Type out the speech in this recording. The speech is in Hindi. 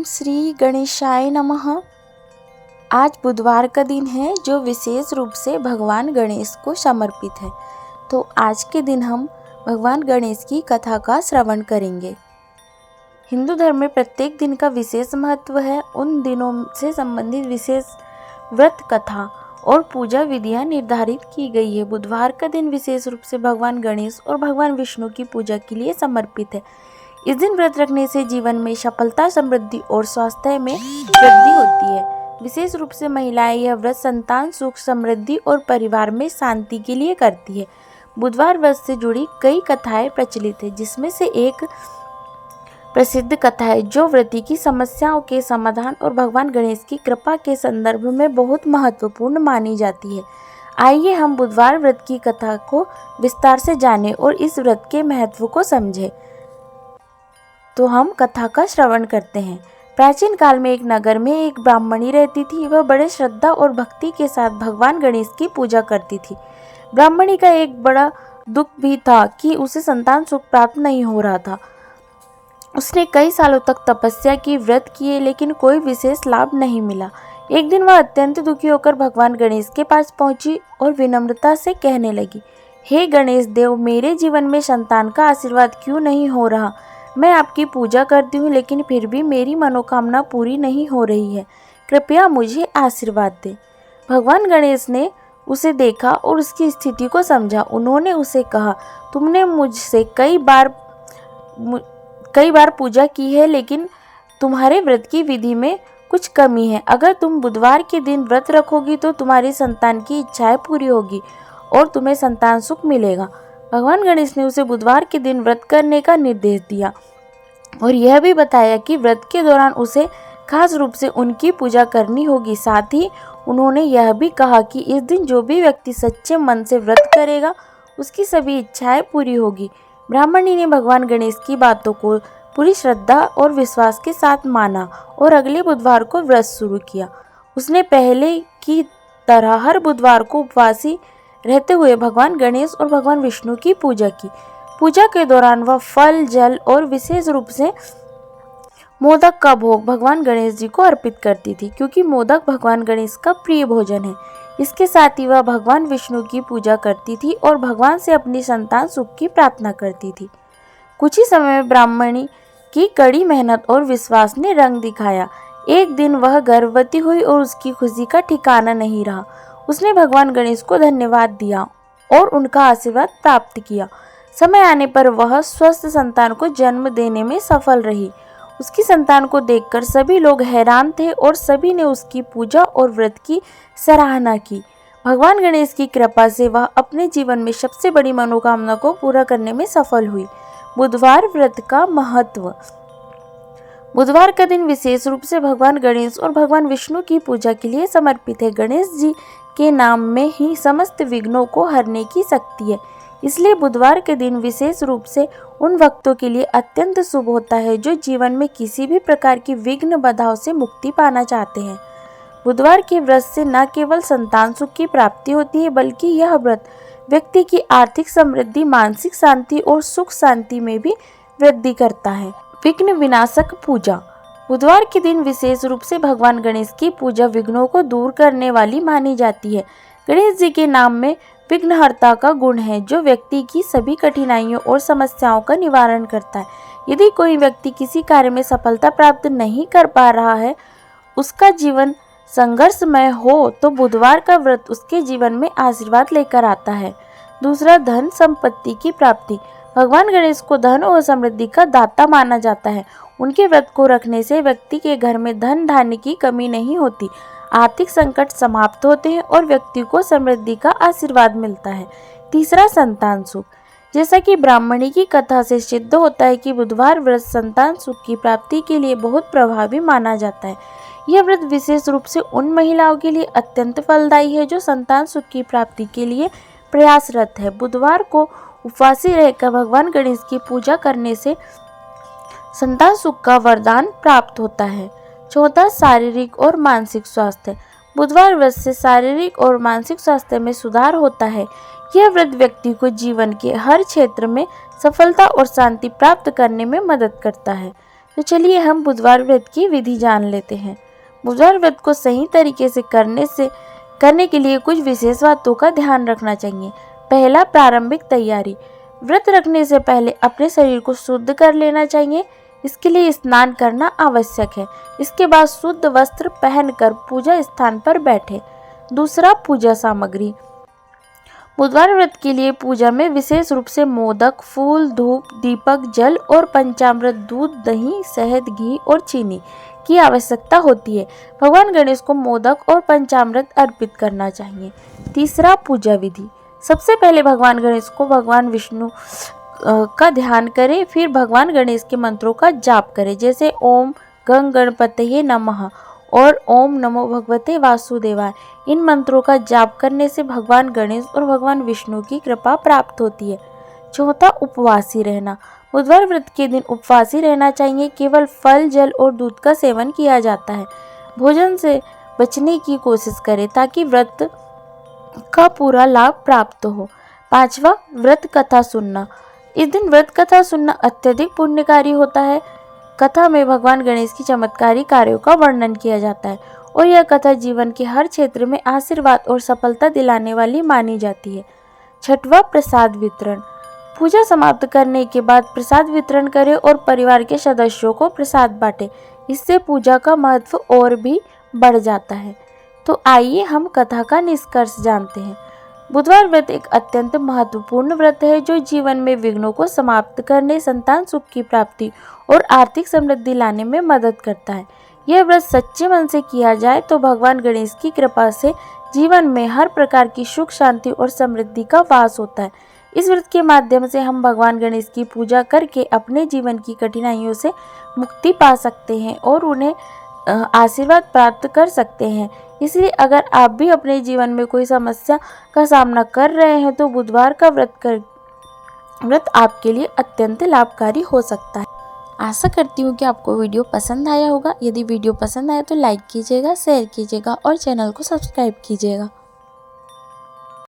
श्री गणेशाय नमः। आज बुधवार का दिन है जो विशेष रूप से भगवान गणेश को समर्पित है। तो आज के दिन हम भगवान गणेश की कथा का श्रवण करेंगे। हिंदू धर्म में प्रत्येक दिन का विशेष महत्व है। उन दिनों से संबंधित विशेष व्रत कथा और पूजा विधियां निर्धारित की गई है। बुधवार का दिन विशेष रूप से भगवान गणेश और भगवान विष्णु की पूजा के लिए समर्पित है। इस दिन व्रत रखने से जीवन में सफलता, समृद्धि और स्वास्थ्य में वृद्धि होती है। विशेष रूप से महिलाएं यह व्रत संतान सुख, समृद्धि और परिवार में शांति के लिए करती है। बुधवार व्रत से जुड़ी कई कथाएं प्रचलित है, जिसमें से एक प्रसिद्ध कथा है जो व्रती की समस्याओं के समाधान और भगवान गणेश की कृपा के संदर्भ में बहुत महत्वपूर्ण मानी जाती है। आइए हम बुधवार व्रत की कथा को विस्तार से जानें और इस व्रत के महत्व को समझें। तो हम कथा का श्रवण करते हैं। प्राचीन काल में एक नगर में एक ब्राह्मणी रहती थी। वह बड़े श्रद्धा और भक्ति के साथ भगवान गणेश की पूजा करती थी। ब्राह्मणी का एक बड़ा दुख भी था कि उसे संतान सुख प्राप्त नहीं हो रहा था। उसने कई सालों तक तपस्या की, व्रत किए, लेकिन कोई विशेष लाभ नहीं मिला। एक दिन वह अत्यंत दुखी होकर भगवान गणेश के पास पहुंची और विनम्रता से कहने लगी, हे गणेश देव, मेरे जीवन में संतान का आशीर्वाद क्यों नहीं हो रहा? मैं आपकी पूजा करती हूँ, लेकिन फिर भी मेरी मनोकामना पूरी नहीं हो रही है। कृपया मुझे आशीर्वाद दे। भगवान गणेश ने उसे देखा और उसकी स्थिति को समझा। उन्होंने उसे कहा, तुमने मुझसे कई बार पूजा की है, लेकिन तुम्हारे व्रत की विधि में कुछ कमी है। अगर तुम बुधवार के दिन व्रत रखोगी तो तुम्हारी संतान की इच्छाएं पूरी होगी और तुम्हें संतान सुख मिलेगा। भगवान गणेश ने उसे बुधवार के दिन व्रत करने का निर्देश दिया और यह भी बताया कि व्रत के दौरान उसे खास रूप से उनकी पूजा करनी होगी। साथ ही उन्होंने यह भी कहा कि इस दिन जो भी व्यक्ति सच्चे मन से व्रत करेगा उसकी सभी इच्छाएं पूरी होगी। ब्राह्मणी ने भगवान गणेश की बातों को पूरी श्रद्धा और विश्वास के साथ माना और अगले बुधवार को व्रत शुरू किया। उसने पहले की तरह हर बुधवार को उपवासी रहते हुए भगवान गणेश और भगवान विष्णु की पूजा की। पूजा के दौरान वह फल, जल और विशेष रूप से मोदक का भोग भगवान गणेश जी को अर्पित करती थी, क्योंकि मोदक भगवान गणेश का प्रिय भोजन है। इसके साथ ही वह भगवान विष्णु की पूजा करती थी और भगवान से अपनी संतान सुख की प्रार्थना करती थी। कुछ ही समय में ब्राह्मणी की कड़ी मेहनत और विश्वास ने रंग दिखाया। एक दिन वह गर्भवती हुई और उसकी खुशी का ठिकाना नहीं रहा। उसने भगवान गणेश को धन्यवाद दिया और उनका आशीर्वाद प्राप्त किया। समय आने पर वह स्वस्थ संतान को जन्म देने में सफल रही। उसकी संतान को देखकर सभी लोग हैरान थे और सभी ने उसकी पूजा और व्रत की सराहना की। भगवान गणेश की कृपा से वह अपने जीवन में सबसे बड़ी मनोकामना को पूरा करने में सफल हुई। बुधवार व्रत का महत्व। बुधवार का दिन विशेष रूप से भगवान गणेश और भगवान विष्णु की पूजा के लिए समर्पित है। गणेश जी के नाम में ही समस्त विघ्नों को हरने की शक्ति है। इसलिए बुधवार के दिन विशेष रूप से उन भक्तों के लिए अत्यंत शुभ होता है जो जीवन में किसी भी प्रकार की विघ्न बाधाओं से मुक्ति पाना चाहते हैं। बुधवार के व्रत से न केवल संतान सुख की प्राप्ति होती है, बल्कि यह व्रत व्यक्ति की आर्थिक समृद्धि, मानसिक शांति और सुख शांति में भी वृद्धि करता है। विघ्न विनाशक पूजा। बुधवार के दिन विशेष रूप से भगवान गणेश की पूजा विघ्नों को दूर करने वाली मानी जाती है। गणेश जी के नाम में विघ्नहर्ता का गुण है, जो व्यक्ति की सभी कठिनाइयों और समस्याओं का निवारण करता है। यदि कोई व्यक्ति किसी कार्य में सफलता प्राप्त नहीं कर पा रहा है, उसका जीवन संघर्षमय हो, तो बुधवार का व्रत उसके जीवन में आशीर्वाद लेकर आता है। दूसरा, धन संपत्ति की प्राप्ति। भगवान गणेश को धन और समृद्धि का दाता माना जाता है। उनके व्रत को रखने से व्यक्ति के घर में धन धान्य की कमी नहीं होती, आर्थिक संकट समाप्त होते हैं और व्यक्ति को समृद्धि का आशीर्वाद मिलता है। तीसरा, संतान सुख। जैसा कि ब्राह्मणी की कथा से सिद्ध होता है कि बुधवार व्रत संतान सुख की प्राप्ति के लिए बहुत प्रभावी माना जाता है। यह व्रत विशेष रूप से उन महिलाओं के लिए अत्यंत फलदायी है जो संतान सुख की प्राप्ति के लिए प्रयासरत है। बुधवार को उपवासी रहकर भगवान गणेश की पूजा करने से संतान सुख का वरदान प्राप्त होता है। चौथा, शारीरिक और मानसिक स्वास्थ्य। बुधवार व्रत से शारीरिक और मानसिक स्वास्थ्य में सुधार होता है। यह व्रत व्यक्ति को जीवन के हर क्षेत्र में सफलता और शांति प्राप्त करने में मदद करता है। तो चलिए हम बुधवार व्रत की विधि जान लेते हैं। बुधवार व्रत को सही तरीके से करने के लिए कुछ विशेष बातों का ध्यान रखना चाहिए। पहला, प्रारंभिक तैयारी। व्रत रखने से पहले अपने शरीर को शुद्ध कर लेना चाहिए। इसके लिए स्नान करना आवश्यक है। इसके बाद शुद्ध वस्त्र पहनकर पूजा स्थान पर बैठे। दूसरा, पूजा सामग्री। बुधवार व्रत के लिए पूजा में विशेष रूप से मोदक, फूल, धूप, दीपक, जल और पंचामृत, दूध, दही, शहद, घी और चीनी की आवश्यकता होती है। भगवान गणेश को मोदक और पंचामृत अर्पित करना चाहिए। तीसरा, पूजा विधि। सबसे पहले भगवान गणेश को भगवान विष्णु का ध्यान करें, फिर भगवान गणेश के मंत्रों का जाप करें, जैसे ओम गं गणपतये नमः और ओम नमो भगवते वासुदेवाय। इन मंत्रों का जाप करने से भगवान गणेश और भगवान विष्णु की कृपा प्राप्त होती है। चौथा, उपवासी रहना। बुधवार व्रत के दिन उपवासी रहना चाहिए। केवल फल, जल और दूध का सेवन किया जाता है। भोजन से बचने की कोशिश करें ताकि व्रत का पूरा लाभ प्राप्त हो। पांचवा, व्रत कथा सुनना। इस दिन व्रत कथा सुनना अत्यधिक पुण्यकारी होता है। कथा में भगवान गणेश की चमत्कारी कार्यों का वर्णन किया जाता है और यह कथा जीवन के हर क्षेत्र में आशीर्वाद और सफलता दिलाने वाली मानी जाती है। छठवां, प्रसाद वितरण। पूजा समाप्त करने के बाद प्रसाद वितरण करें और परिवार के सदस्यों को प्रसाद बांटें। इससे पूजा का महत्व और भी बढ़ जाता है। तो आइए हम कथा का निष्कर्ष जानते हैं। बुधवार व्रत एक अत्यंत महत्वपूर्ण व्रत है जो जीवन में विघ्नों को समाप्त करने, संतान सुख की प्राप्ति और आर्थिक समृद्धि लाने में मदद करता है। यह व्रत सच्चे मन से किया जाए तो भगवान गणेश की कृपा से जीवन में हर प्रकार की सुख, शांति और समृद्धि का वास होता है। इस व्रत के माध्यम से हम भगवान गणेश की पूजा करके अपने जीवन की कठिनाइयों से मुक्ति पा सकते हैं और उन्हें आशीर्वाद प्राप्त कर सकते हैं। इसलिए अगर आप भी अपने जीवन में कोई समस्या का सामना कर रहे हैं तो बुधवार का व्रत आपके लिए अत्यंत लाभकारी हो सकता है। आशा करती हूँ कि आपको वीडियो पसंद आया होगा। यदि वीडियो पसंद आया तो लाइक कीजिएगा, शेयर कीजिएगा और चैनल को सब्सक्राइब कीजिएगा।